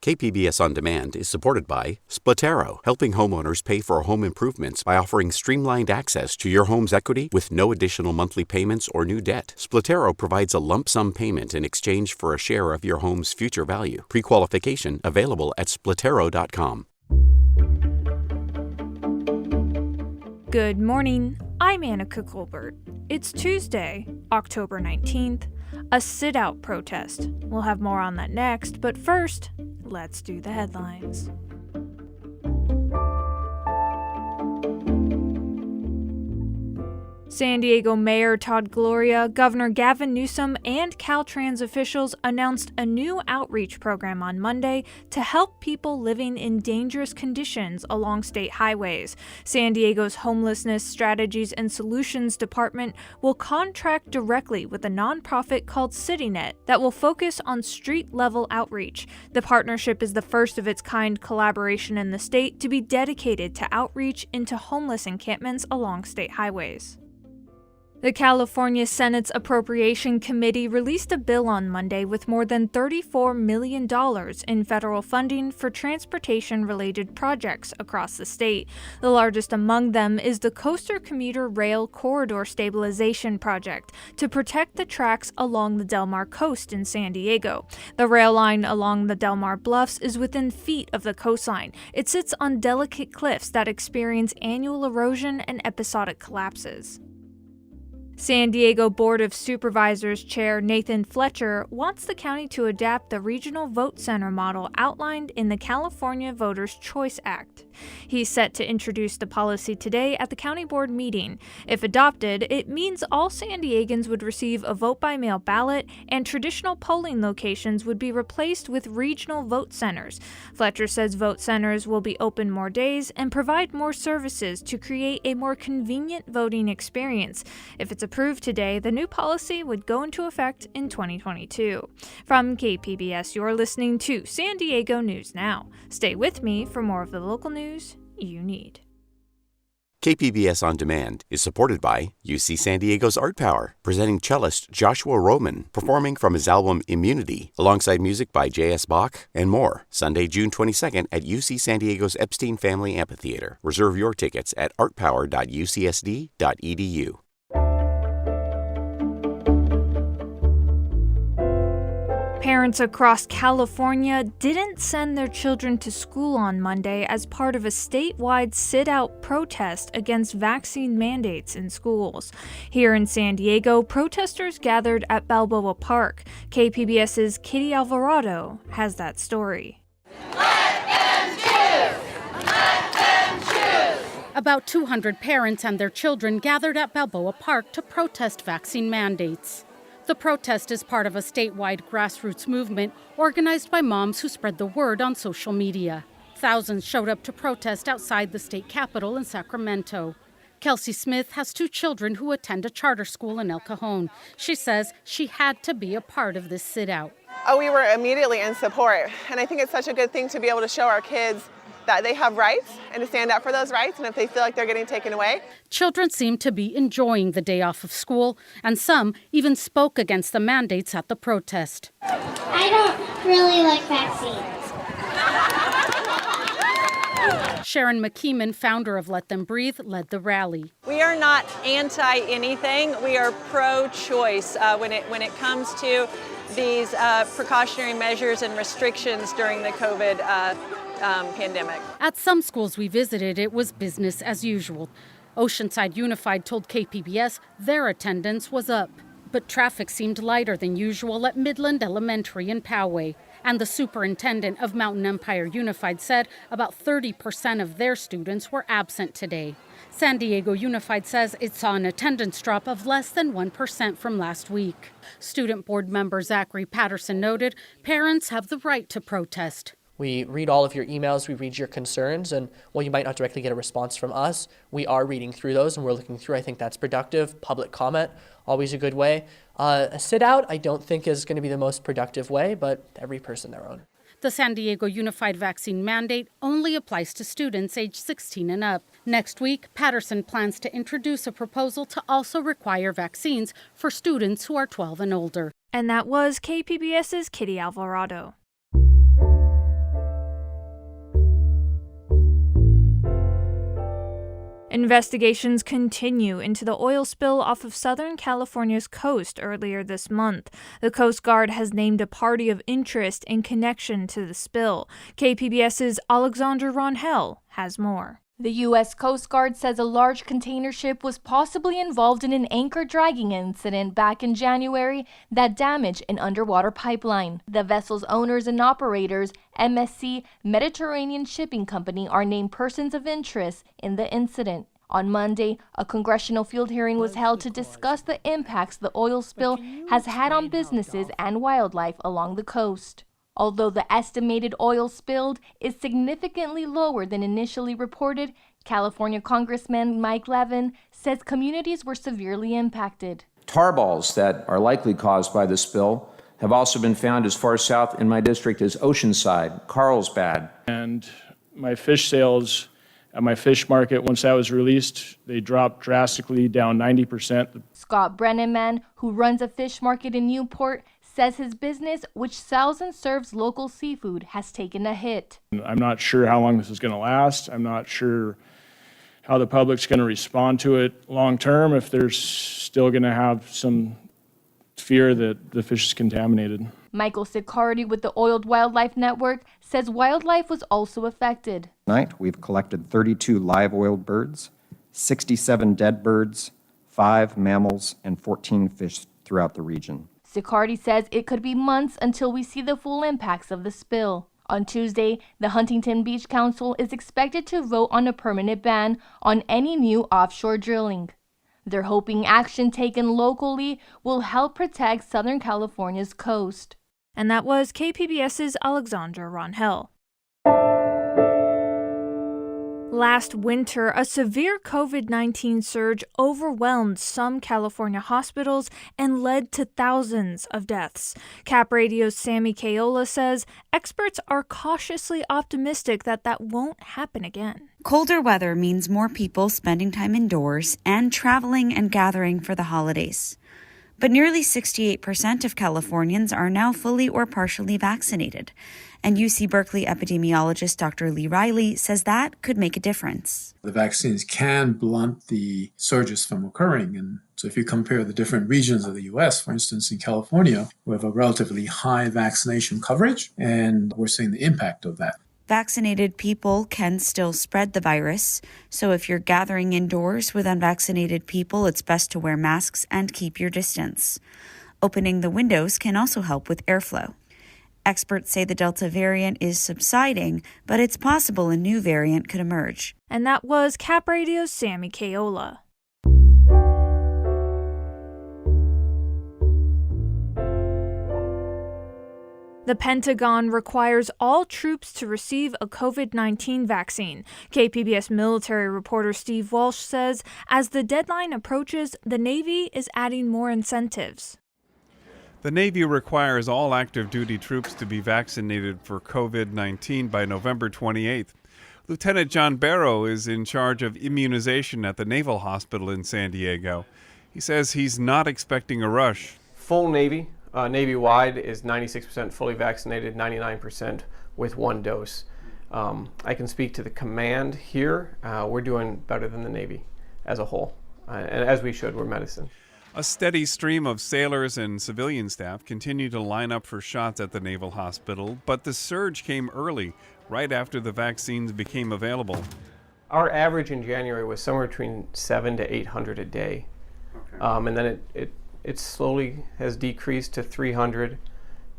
KPBS On Demand is supported by Splatero, helping homeowners pay for home improvements by offering streamlined access to your home's equity with no additional monthly payments or new debt. Splatero provides a lump sum payment in exchange for a share of your home's future value. Pre-qualification available at splatero.com. Good morning. I'm Annika Colbert. It's Tuesday, October 19th, a sit-out protest. We'll have more on that next, but first, let's do the headlines. San Diego Mayor Todd Gloria, Governor Gavin Newsom, and Caltrans officials announced a new outreach program on Monday to help people living in dangerous conditions along state highways. San Diego's Homelessness Strategies and Solutions Department will contract directly with a nonprofit called CityNet that will focus on street-level outreach. The partnership is the first of its kind collaboration in the state to be dedicated to outreach into homeless encampments along state highways. The California Senate's Appropriation Committee released a bill on Monday with more than $34 million in federal funding for transportation-related projects across the state. The largest among them is the Coaster Commuter Rail Corridor Stabilization Project to protect the tracks along the Del Mar coast in San Diego. The rail line along the Del Mar Bluffs is within feet of the coastline. It sits on delicate cliffs that experience annual erosion and episodic collapses. San Diego Board of Supervisors Chair Nathan Fletcher wants the county to adapt the regional vote center model outlined in the California Voters' Choice Act. He's set to introduce the policy today at the county board meeting. If adopted, it means all San Diegans would receive a vote-by-mail ballot and traditional polling locations would be replaced with regional vote centers. Fletcher says vote centers will be open more days and provide more services to create a more convenient voting experience. If it's approved today, the new policy would go into effect in 2022. From KPBS, you're listening to San Diego News Now. Stay with me for more of the local news you need. KPBS On Demand is supported by UC San Diego's Art Power, presenting cellist Joshua Roman, performing from his album Immunity, alongside music by J.S. Bach and more, Sunday, June 22nd at UC San Diego's Epstein Family Amphitheater. Reserve your tickets at artpower.ucsd.edu. Parents across California didn't send their children to school on Monday as part of a statewide sit-out protest against vaccine mandates in schools. Here in San Diego, protesters gathered at Balboa Park. KPBS's Kitty Alvarado has that story. Let them choose! Let them choose! About 200 parents and their children gathered at Balboa Park to protest vaccine mandates. The protest is part of a statewide grassroots movement organized by moms who spread the word on social media. Thousands showed up to protest outside the state capitol in Sacramento. Kelsey Smith has 2 children who attend a charter school in El Cajon. She says she had to be a part of this sit-out. We were immediately in support, and I think it's such a good thing to be able to show our kids that they have rights and to stand up for those rights, and if they feel like they're getting taken away. Children seem to be enjoying the day off of school, and some even spoke against the mandates at the protest. I don't really like vaccines. Sharon McKeeman, founder of Let Them Breathe, led the rally. We are not anti-anything. We are pro-choice when it comes to these precautionary measures and restrictions during the COVID pandemic. At some schools we visited, it was business as usual. Oceanside Unified told KPBS their attendance was up, but traffic seemed lighter than usual at Midland Elementary in Poway. And the superintendent of Mountain Empire Unified said about 30% of their students were absent today. San Diego Unified says it saw an attendance drop of less than 1% from last week. Student board member Zachary Patterson noted parents have the right to protest. We read all of your emails, we read your concerns, and while you might not directly get a response from us, we are reading through those and we're looking through. I think that's productive. Public comment, always a good way. A sit out, I don't think is going to be the most productive way, but every person their own. The San Diego Unified Vaccine mandate only applies to students age 16 and up. Next week, Patterson plans to introduce a proposal to also require vaccines for students who are 12 and older. And that was KPBS's Kitty Alvarado. Investigations continue into the oil spill off of Southern California's coast earlier this month. The Coast Guard has named a party of interest in connection to the spill. KPBS's Alexandra Ronhell has more. The U.S. Coast Guard says a large container ship was possibly involved in an anchor dragging incident back in January that damaged an underwater pipeline. The vessel's owners and operators, MSC Mediterranean Shipping Company, are named persons of interest in the incident. On Monday, a congressional field hearing was held to discuss the impacts the oil spill has had on businesses and wildlife along the coast. Although the estimated oil spilled is significantly lower than initially reported, California Congressman Mike Levin says communities were severely impacted. Tar balls that are likely caused by the spill have also been found as far south in my district as Oceanside, Carlsbad. And my fish sales at my fish market, once that was released, they dropped drastically, down 90%. Scott Brenneman, who runs a fish market in Newport, says his business, which sells and serves local seafood, has taken a hit. I'm not sure how long this is going to last. I'm not sure how the public's going to respond to it long term, if they're still going to have some fear that the fish is contaminated. Michael Sicardi with the Oiled Wildlife Network says wildlife was also affected. Tonight, we've collected 32 live oiled birds, 67 dead birds, 5 mammals, and 14 fish throughout the region. Sicardi says it could be months until we see the full impacts of the spill. On Tuesday, the Huntington Beach Council is expected to vote on a permanent ban on any new offshore drilling. They're hoping action taken locally will help protect Southern California's coast. And that was KPBS's Alexandra Ronhell. Last winter, a severe COVID-19 surge overwhelmed some California hospitals and led to thousands of deaths. Cap Radio's Sammy Kayola says experts are cautiously optimistic that won't happen again. Colder weather means more people spending time indoors and traveling and gathering for the holidays. But nearly 68% of Californians are now fully or partially vaccinated. And UC Berkeley epidemiologist Dr. Lee Riley says that could make a difference. The vaccines can blunt the surges from occurring. And so if you compare the different regions of the U.S., for instance, in California, we have a relatively high vaccination coverage, and we're seeing the impact of that. Vaccinated people can still spread the virus, so if you're gathering indoors with unvaccinated people, it's best to wear masks and keep your distance. Opening the windows can also help with airflow. Experts say the Delta variant is subsiding, but it's possible a new variant could emerge. And that was Cap Radio's Sammy Kayola. The Pentagon requires all troops to receive a COVID-19 vaccine. KPBS military reporter Steve Walsh says as the deadline approaches, the Navy is adding more incentives. The Navy requires all active duty troops to be vaccinated for COVID-19 by November 28th. Lieutenant John Barrow is in charge of immunization at the Naval Hospital in San Diego. He says he's not expecting a rush. Full Navy. Navy-wide is 96% fully vaccinated, 99% with one dose. I can speak to the command here. We're doing better than the Navy as a whole, and as we should. We're medicine. A steady stream of sailors and civilian staff continue to line up for shots at the Naval Hospital, but the surge came early, right after the vaccines became available. Our average in January was somewhere between 700 to 800 a day, and then it slowly has decreased to 300,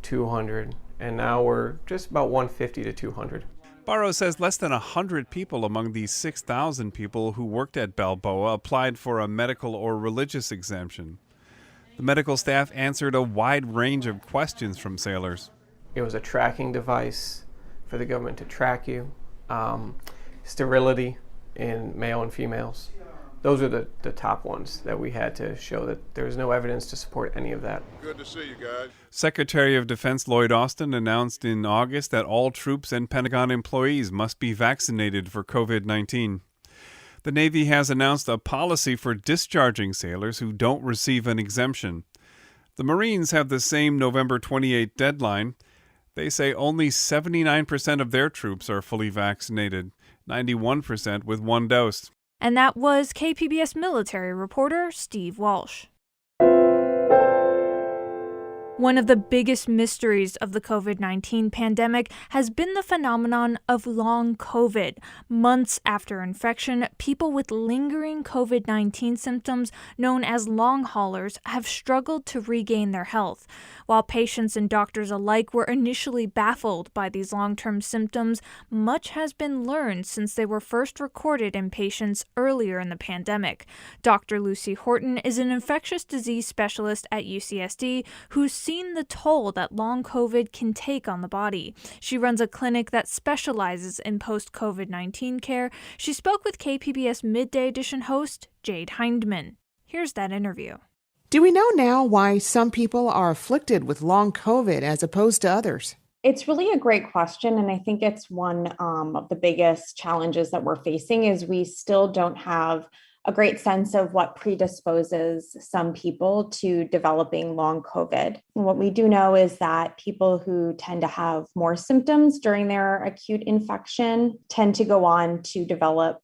200, and now we're just about 150 to 200. Barrow says less than 100 people among these 6,000 people who worked at Balboa applied for a medical or religious exemption. The medical staff answered a wide range of questions from sailors. It was a tracking device for the government to track you, sterility in male and females. Those are the top ones that we had to show that there was no evidence to support any of that. Good to see you guys. Secretary of Defense Lloyd Austin announced in August that all troops and Pentagon employees must be vaccinated for COVID-19. The Navy has announced a policy for discharging sailors who don't receive an exemption. The Marines have the same November 28 deadline. They say only 79% of their troops are fully vaccinated, 91% with one dose. And that was KPBS military reporter Steve Walsh. One of the biggest mysteries of the COVID-19 pandemic has been the phenomenon of long COVID. Months after infection, people with lingering COVID-19 symptoms, known as long haulers, have struggled to regain their health. While patients and doctors alike were initially baffled by these long-term symptoms, much has been learned since they were first recorded in patients earlier in the pandemic. Dr. Lucy Horton is an infectious disease specialist at UCSD who's seen the toll that long COVID can take on the body. She runs a clinic that specializes in post-COVID-19 care. She spoke with KPBS Midday Edition host Jade Hindman. Here's that interview. Do we know now why some people are afflicted with long COVID as opposed to others? It's really a great question, and I think it's one of the biggest challenges that we're facing is we still don't have a great sense of what predisposes some people to developing long COVID. And what we do know is that people who tend to have more symptoms during their acute infection tend to go on to develop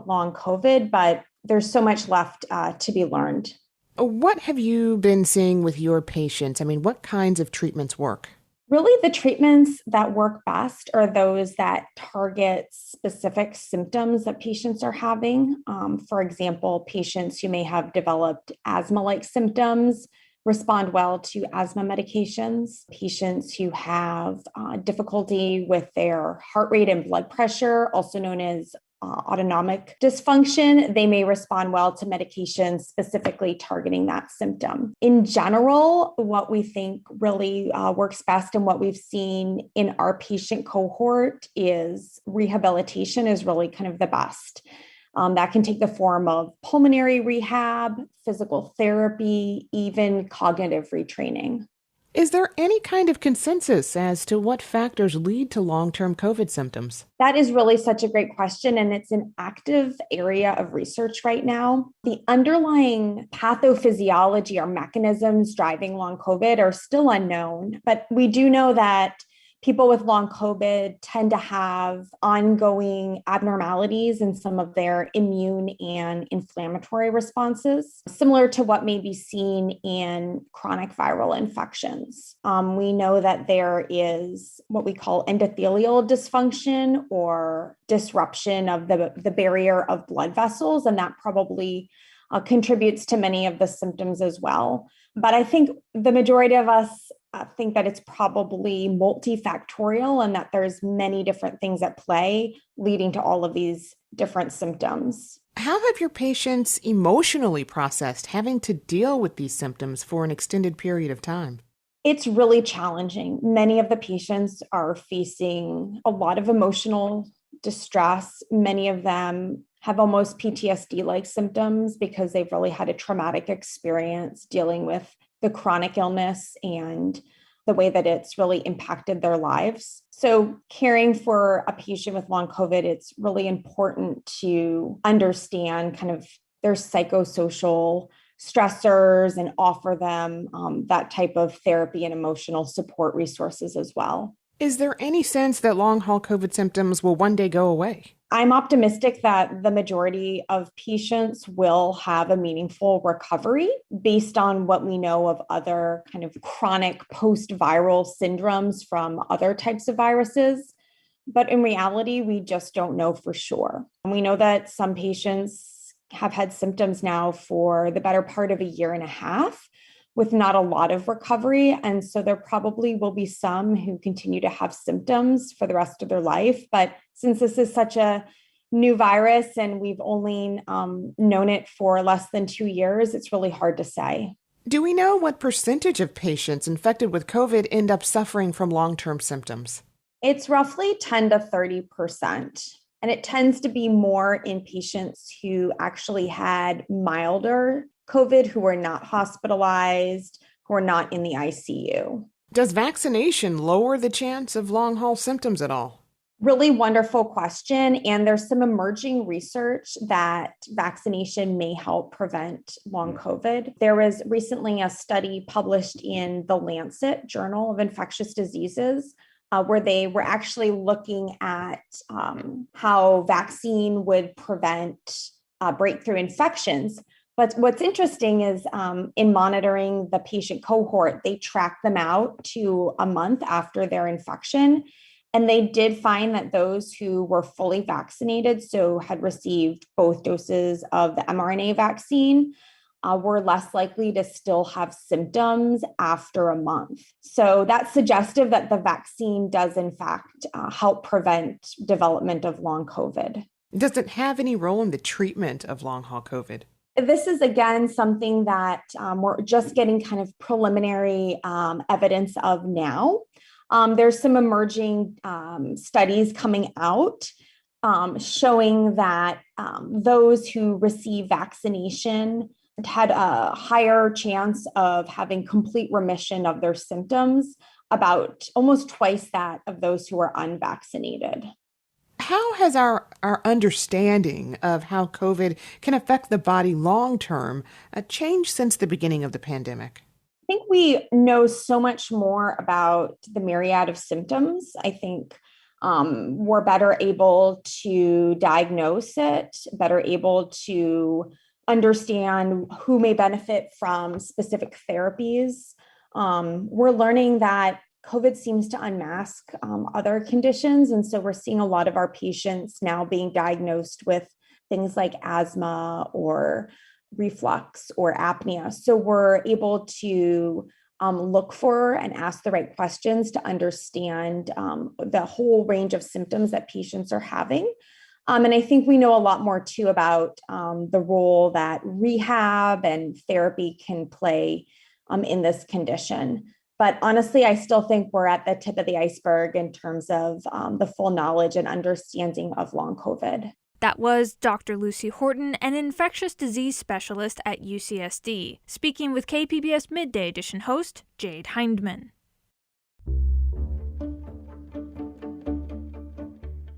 long COVID, but there's so much left to be learned. What have you been seeing with your patients? I mean, what kinds of treatments work? Really, the treatments that work best are those that target specific symptoms that patients are having. For example, patients who may have developed asthma-like symptoms respond well to asthma medications. Patients who have difficulty with their heart rate and blood pressure, also known as autonomic dysfunction, they may respond well to medications specifically targeting that symptom. In general, what we think really works best and what we've seen in our patient cohort is rehabilitation is really kind of the best. That can take the form of pulmonary rehab, physical therapy, even cognitive retraining. Is there any kind of consensus as to what factors lead to long-term COVID symptoms? That is really such a great question, and it's an active area of research right now. The underlying pathophysiology or mechanisms driving long COVID are still unknown, but we do know that people with long COVID tend to have ongoing abnormalities in some of their immune and inflammatory responses, similar to what may be seen in chronic viral infections. We know that there is what we call endothelial dysfunction or disruption of the barrier of blood vessels, and that probably contributes to many of the symptoms as well. But I think the majority of us think that it's probably multifactorial and that there's many different things at play leading to all of these different symptoms. How have your patients emotionally processed having to deal with these symptoms for an extended period of time? It's really challenging. Many of the patients are facing a lot of emotional distress. Many of them have almost PTSD-like symptoms because they've really had a traumatic experience dealing with the chronic illness and the way that it's really impacted their lives. So caring for a patient with long COVID, it's really important to understand kind of their psychosocial stressors and offer them that type of therapy and emotional support resources as well. Is there any sense that long-haul COVID symptoms will one day go away? I'm optimistic that the majority of patients will have a meaningful recovery based on what we know of other kind of chronic post-viral syndromes from other types of viruses. But in reality, we just don't know for sure. And we know that some patients have had symptoms now for the better part of a year and a half with not a lot of recovery. And so there probably will be some who continue to have symptoms for the rest of their life. But since this is such a new virus and we've only known it for less than 2 years, it's really hard to say. Do we know what percentage of patients infected with COVID end up suffering from long-term symptoms? It's roughly 10 to 30%. And it tends to be more in patients who actually had milder COVID, who were not hospitalized, who are not in the ICU. Does vaccination lower the chance of long-haul symptoms at all? Really wonderful question. And there's some emerging research that vaccination may help prevent long COVID. There was recently a study published in the Lancet Journal of Infectious Diseases where they were actually looking at how vaccine would prevent breakthrough infections. But what's interesting is in monitoring the patient cohort, they tracked them out to a month after their infection. And they did find that those who were fully vaccinated, so had received both doses of the mRNA vaccine, were less likely to still have symptoms after a month. So that's suggestive that the vaccine does, in fact, help prevent development of long COVID. Does it have any role in the treatment of long haul COVID? This is, again, something that we're just getting kind of preliminary evidence of now. There's some emerging studies coming out showing that those who receive vaccination had a higher chance of having complete remission of their symptoms, about almost twice that of those who are unvaccinated. How has our understanding of how COVID can affect the body long term changed since the beginning of the pandemic? I think we know so much more about the myriad of symptoms. I think we're better able to diagnose it, better able to understand who may benefit from specific therapies. We're learning that COVID seems to unmask other conditions. And so we're seeing a lot of our patients now being diagnosed with things like asthma or reflux or apnea. So we're able to look for and ask the right questions to understand the whole range of symptoms that patients are having. And I think we know a lot more too about the role that rehab and therapy can play in this condition. But honestly, I still think we're at the tip of the iceberg in terms of the full knowledge and understanding of long COVID. That was Dr. Lucy Horton, an infectious disease specialist at UCSD, speaking with KPBS Midday Edition host Jade Hindman.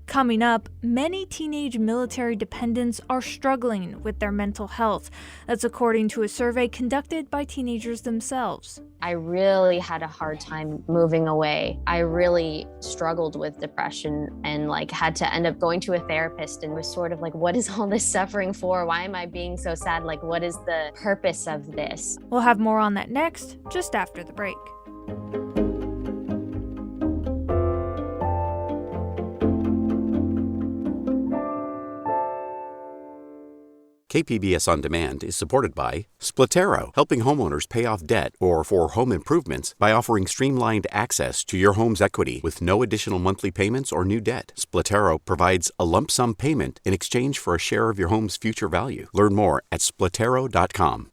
Coming up, many teenage military dependents are struggling with their mental health. That's according to a survey conducted by teenagers themselves. I really had a hard time moving away. I really struggled with depression and had to end up going to a therapist and was sort of like, what is all this suffering for? Why am I being so sad? What is the purpose of this? We'll have more on that next, just after the break. KPBS On Demand is supported by Splatero, helping homeowners pay off debt or for home improvements by offering streamlined access to your home's equity with no additional monthly payments or new debt. Splatero provides a lump sum payment in exchange for a share of your home's future value. Learn more at splatero.com.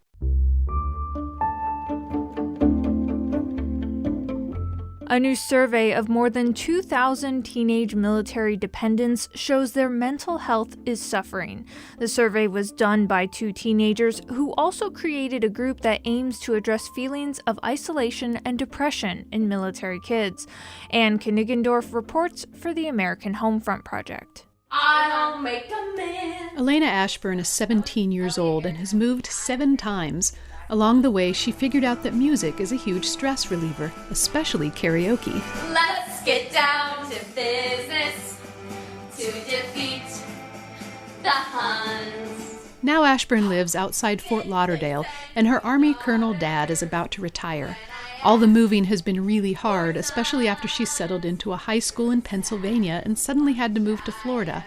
A new survey of more than 2,000 teenage military dependents shows their mental health is suffering. The survey was done by 2 teenagers who also created a group that aims to address feelings of isolation and depression in military kids. Ann Knigendorf reports for the American Homefront Project. I don't make a man. Elena Ashburn is 17 years old and has moved 7 times. Along the way, she figured out that music is a huge stress reliever, especially karaoke. Let's get down to business to defeat the Huns. Now Ashburn lives outside Fort Lauderdale, and her Army Colonel dad is about to retire. All the moving has been really hard, especially after she settled into a high school in Pennsylvania and suddenly had to move to Florida.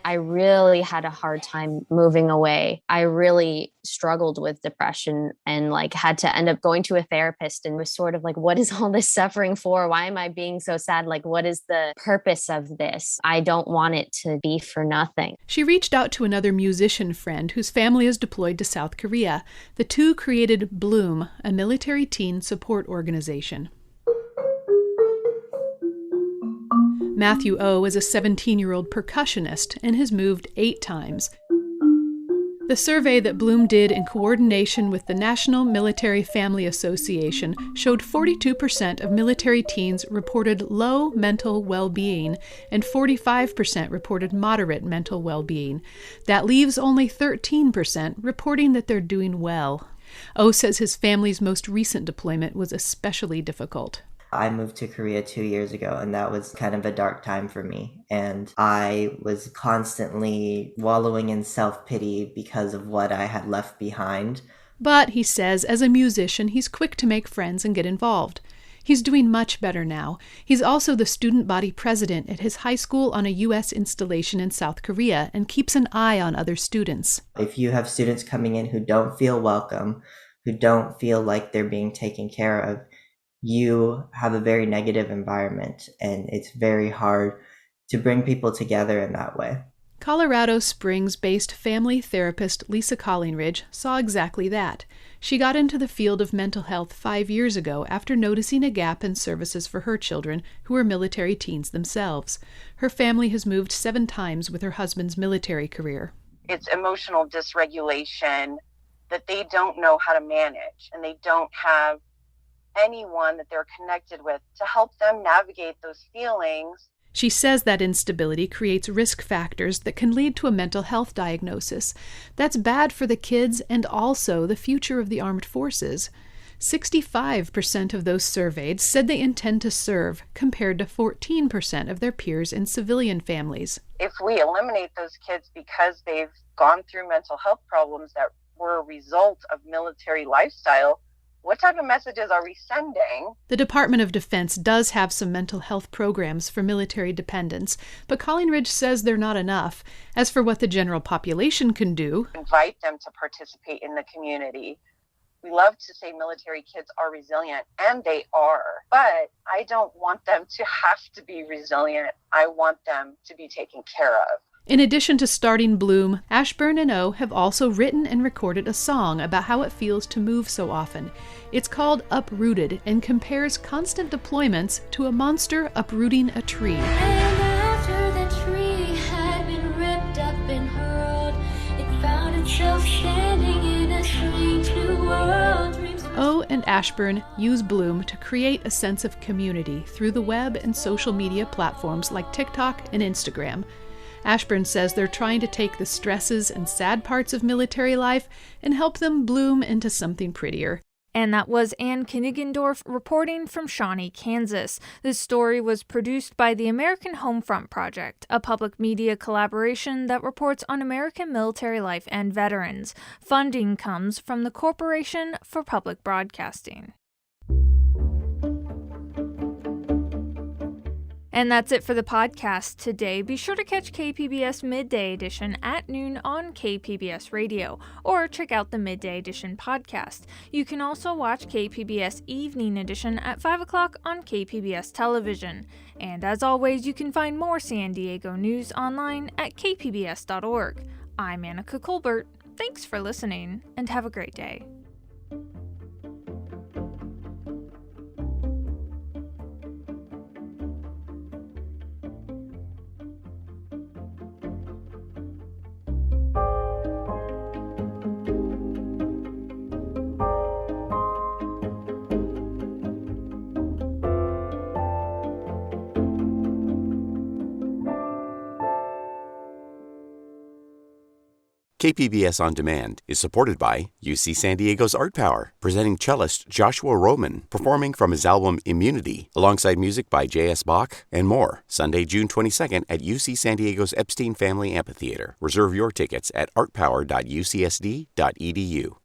I really had a hard time moving away. I really struggled with depression and had to end up going to a therapist and was sort of like, what is all this suffering for? Why am I being so sad? What is the purpose of this? I don't want it to be for nothing. She reached out to another musician friend whose family is deployed to South Korea. The two created Bloom, a military teen support organization. Matthew O is a 17-year-old percussionist and has moved 8 times. The survey that Bloom did in coordination with the National Military Family Association showed 42% of military teens reported low mental well-being and 45% reported moderate mental well-being. That leaves only 13% reporting that they're doing well. O says his family's most recent deployment was especially difficult. I moved to Korea 2 years ago, and that was kind of a dark time for me. And I was constantly wallowing in self-pity because of what I had left behind. But, he says, as a musician, he's quick to make friends and get involved. He's doing much better now. He's also the student body president at his high school on a U.S. installation in South Korea and keeps an eye on other students. If you have students coming in who don't feel welcome, who don't feel like they're being taken care of, you have a very negative environment, and it's very hard to bring people together in that way. Colorado Springs-based family therapist Lisa Collingridge saw exactly that. She got into the field of mental health 5 years ago after noticing a gap in services for her children who are military teens themselves. Her family has moved 7 times with her husband's military career. It's emotional dysregulation that they don't know how to manage, and they don't have anyone that they're connected with to help them navigate those feelings. She says that instability creates risk factors that can lead to a mental health diagnosis. That's bad for the kids and also the future of the armed forces. 65% of those surveyed said they intend to serve, compared to 14% of their peers in civilian families. If we eliminate those kids because they've gone through mental health problems that were a result of military lifestyle, what type of messages are we sending? The Department of Defense does have some mental health programs for military dependents, but Collingridge says they're not enough. As for what the general population can do, invite them to participate in the community. We love to say military kids are resilient, and they are, but I don't want them to have to be resilient. I want them to be taken care of. In addition to starting Bloom, Ashburn and O have also written and recorded a song about how it feels to move so often. It's called Uprooted and compares constant deployments to a monster uprooting a tree. And after the tree had been ripped up and hurled, it found itself standing in a strange new world. O and Ashburn use Bloom to create a sense of community through the web and social media platforms like TikTok and Instagram. Ashburn says they're trying to take the stresses and sad parts of military life and help them bloom into something prettier. And that was Ann Knigendorf reporting from Shawnee, Kansas. This story was produced by the American Homefront Project, a public media collaboration that reports on American military life and veterans. Funding comes from the Corporation for Public Broadcasting. And that's it for the podcast today. Be sure to catch KPBS Midday Edition at noon on KPBS Radio, or check out the Midday Edition podcast. You can also watch KPBS Evening Edition at 5 o'clock on KPBS Television. And as always, you can find more San Diego news online at kpbs.org. I'm Annika Colbert. Thanks for listening, and have a great day. KPBS On Demand is supported by UC San Diego's Art Power, presenting cellist Joshua Roman, performing from his album Immunity, alongside music by J.S. Bach and more, Sunday, June 22nd at UC San Diego's Epstein Family Amphitheater. Reserve your tickets at artpower.ucsd.edu.